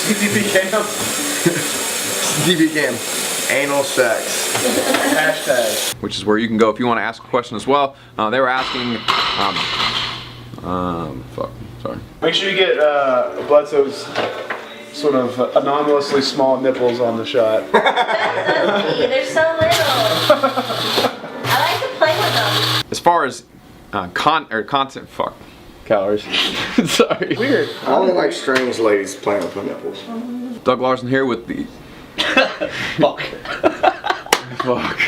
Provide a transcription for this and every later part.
CDB cam. CDB cam. Anal sex. Hashtag. Which is where you can go if you want to ask a question as well. They were asking, sorry. Make sure you get Bledsoe's sort of anomalously small nipples on the shot. They're so little. I like to play with them. As far as calories. Sorry. Weird. I only like strange ladies playing with my nipples. Doug Larson here with the. Fuck. Fuck.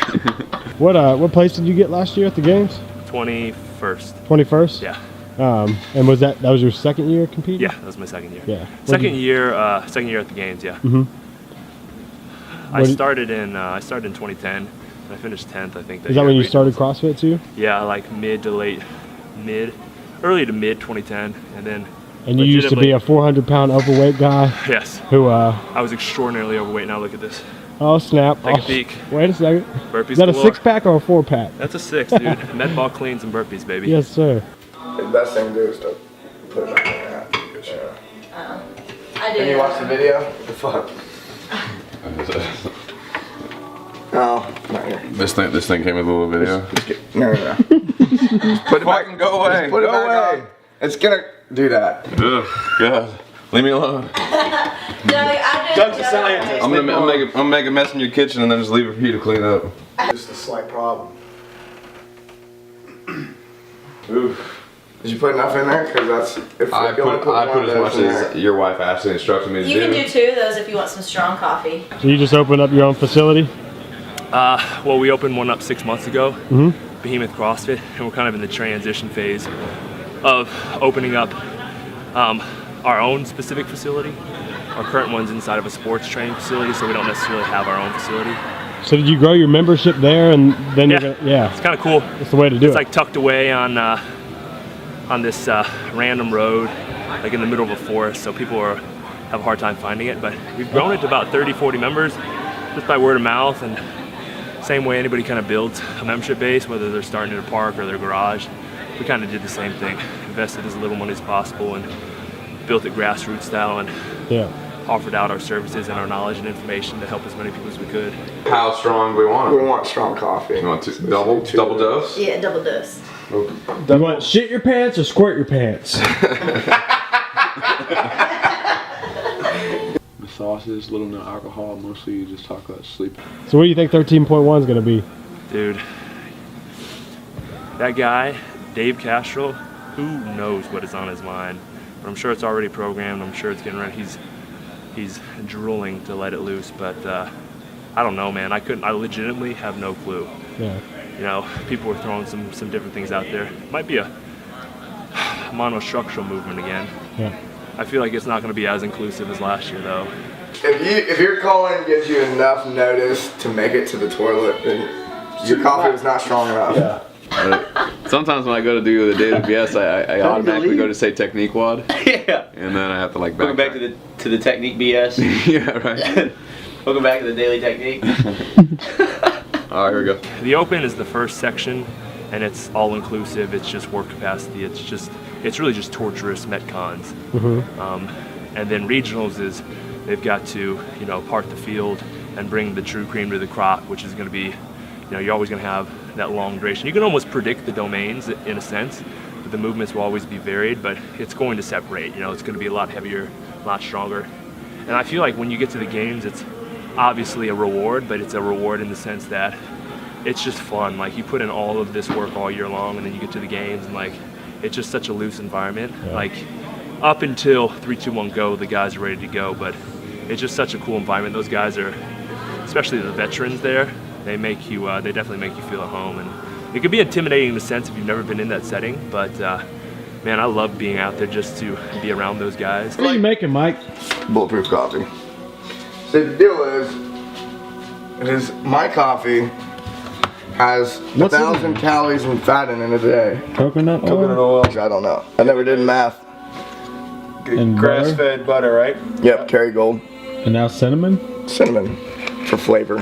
What place did you get last year at the games? 21st. 21st? Yeah. And was that was your second year competing? Yeah, that was my second year. Yeah. Second year at the games. Yeah. Mm-hmm. I started in 2010. And I finished 10th, I think. Is that when you started CrossFit too? Yeah, like early to mid 2010, and then. And you used to be a 400-pound overweight guy. Yes. Who? I was extraordinarily overweight. Now look at this. Oh snap! Take a peek. Wait a second. Burpees. Is that galore. a 6-pack or a 4-pack? That's a 6, dude. Med ball cleans and burpees, baby. Yes, sir. The best thing to do is to put it back in your hat. Good shit. I do. Can you watch the video? What the fuck? Oh, not here. This thing came with a little video. No. Put it back and go away. Just put it back on. It's gonna do that. Ugh, God. Leave me alone. No, I do. Doug's a scientist. I'm gonna make a mess in your kitchen and then just leave it for you to clean up. Just a slight problem. Oof. Did you put enough in there? Because that's. I put as much as your wife Ashley instructed me to do. You can do 2 of those if you want some strong coffee. So you just opened up your own facility? Well, we opened one up 6 months ago, Mm-hmm. Behemoth CrossFit, and we're kind of in the transition phase of opening up our own specific facility. Our current one's inside of a sports training facility, so we don't necessarily have our own facility. So did you grow your membership there, and then Yeah. you're gonna, yeah, It's kind of cool. that's the way to do It's it. like tucked away on this random road, like in the middle of a forest, so people have a hard time finding it. But we've grown it to about 30, 40 members just by word of mouth, and same way anybody kind of builds a membership base, whether they're starting in a park or their garage. We kind of did the same thing, invested as little money as possible and built it grassroots style, and yeah. offered out our services and our knowledge and information to help as many people as we could. How strong do we want We it? want strong coffee. You want double dose? Yeah, double dose. You want shit your pants or squirt your pants? The sauces, little no alcohol, mostly you just talk about sleep. So what do you think 13.1 is going to be? Dude, that guy, Dave Castro, who knows what is on his mind? But I'm sure it's already programmed. I'm sure it's getting ready. He's drooling to let it loose, but I don't know, man. I legitimately have no clue. Yeah. You know, people were throwing some different things out there. It might be a monostructural movement again. Yeah. I feel like it's not going to be as inclusive as last year, though. If your colon gives you enough notice to make it to the toilet, then your coffee was not strong enough. Yeah. Sometimes when I go to do the data BS, I automatically go to say technique wad, Yeah. and then I have to like Welcome back to the technique BS. yeah, right. Welcome back to the daily technique. All right, here we go. The open is the first section, and it's all inclusive. It's just work capacity. It's really just torturous metcons. Mm-hmm. And then regionals is they've got to part the field and bring the true cream to the crop, which is going to be, you're always going to have that long duration. You can almost predict the domains in a sense, but the movements will always be varied. But it's going to separate. It's going to be a lot heavier, a lot stronger. And I feel like when you get to the games, it's obviously a reward, but it's a reward in the sense that it's just fun. Like, you put in all of this work all year long, and then you get to the games, and like, it's just such a loose environment. Yeah. Like, up until 3, 2, 1 go, the guys are ready to go, but it's just such a cool environment. Those guys are, especially the veterans there, they definitely make you feel at home. And it could be intimidating in a sense if you've never been in that setting, but man, I love being out there just to be around those guys. What are you making, Mike? Bulletproof coffee. So the deal is my coffee has 1,000 calories and fat in it a day. Coconut oil? Coconut oil. I don't know. I never did math. And Grass-fed butter, right? Yep, Kerrygold. And now cinnamon? Cinnamon for flavor.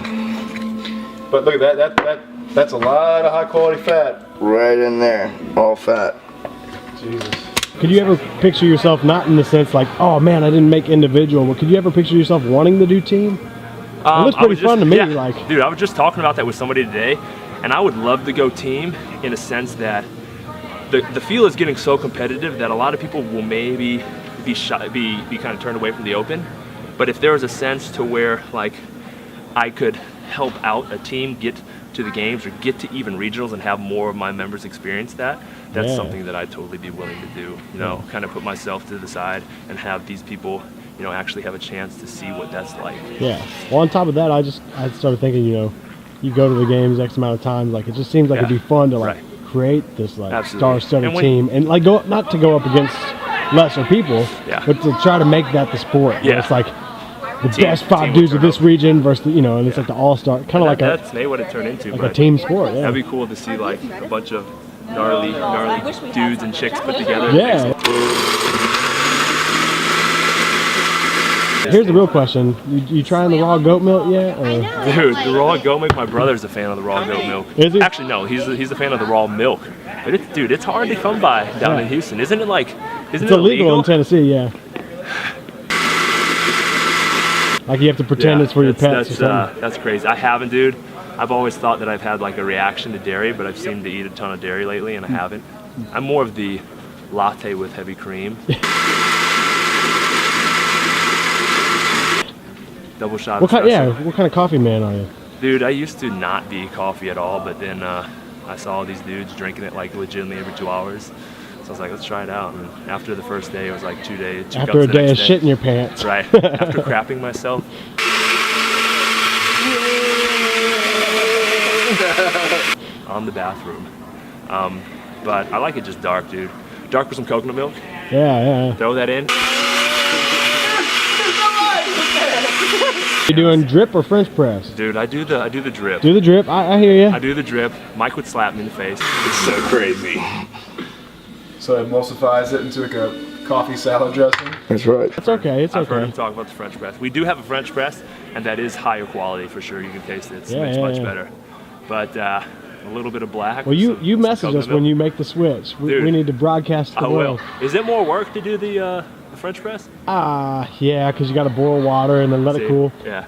But look at that. That's a lot of high-quality fat. Right in there, all fat. Jesus. Could you ever picture yourself, not in the sense like, oh man, I didn't make individual, but could you ever picture yourself wanting to do team? It looks pretty fun to me. Like, dude, I was just talking about that with somebody today, and I would love to go team in a sense that the field is getting so competitive that a lot of people will maybe be shy, be kind of turned away from the open. But if there was a sense to where like I could help out a team get to the games or get to even regionals and have more of my members experience that, that's something that I'd totally be willing to do. You know, kind of put myself to the side and have these people, you know, actually have a chance to see what that's like. Yeah. Well, on top of that, I started thinking, you know, you go to the games X amount of times, like it just seems like it'd be fun to like create this like star-studded team and like go not to go up against lesser people, but to try to make that the sport. Yeah. It's like the best 5 dudes of this region versus the, you know, and it's like the all-star, kind of like that's maybe what it turned into. Like a team sport. Yeah. That'd be cool to see like a bunch of gnarly dudes and chicks put together. Yeah. Here's the real question: you trying the raw goat milk yet? Or? Dude, the raw goat milk. My brother's a fan of the raw goat milk. Is he? Actually, no. He's a fan of the raw milk. But it's hard to come by down in Houston, isn't it? Like, isn't it illegal in Tennessee? Yeah. Like you have to pretend it's for your pets or something. That's crazy. I haven't, dude. I've always thought that I've had like a reaction to dairy, but I've seemed to eat a ton of dairy lately, and I haven't. I'm more of the latte with heavy cream. Double shot. What kind of coffee man are you? Dude, I used to not be coffee at all, but then I saw these dudes drinking it like legitimately every 2 hours. So I was like, let's try it out. And after the first day, it was like 2 days. After a day of shit in your pants. Right. After crapping myself. On the bathroom. But I like it just dark, dude. Dark with some coconut milk. Yeah. Throw that in. You doing drip or French press? Dude, I do the drip. Do the drip. I hear you. I do the drip. Mike would slap me in the face. It's so crazy. So it emulsifies it into like a coffee salad dressing. That's right. It's okay. I've heard him talk about the French press. We do have a French press, and that is higher quality for sure. You can taste it. It's much better. But a little bit of black. Well, you message us when you make the switch. We need to broadcast the world. Is it more work to do the French press? Yeah, because you got to boil water and then let it cool. Yeah.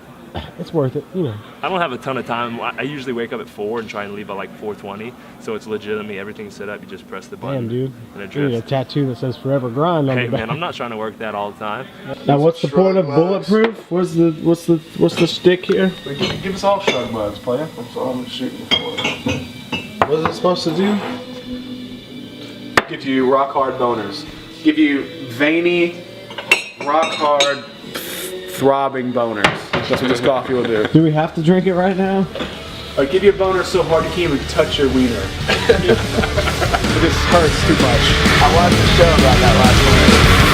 It's worth it, you know. I don't have a ton of time. I usually wake up at 4 and try and leave at like 4:20. So it's legitimately everything's set up. You just press the button. Damn, dude. And it You need drifts. a tattoo that says "Forever Grind" on the back. Hey man, I'm not trying to work that all the time. Now, what's the point of bulletproof? What's the stick here? Give us all shrug buds, player. That's all I'm shooting for. What is it supposed to do? Give you rock hard boners. Give you veiny, rock hard, throbbing boners. That's what this coffee will do. Do we have to drink it right now? I'll give you a boner so hard you can't even touch your wiener. This hurts too much. I watched the show about that last one.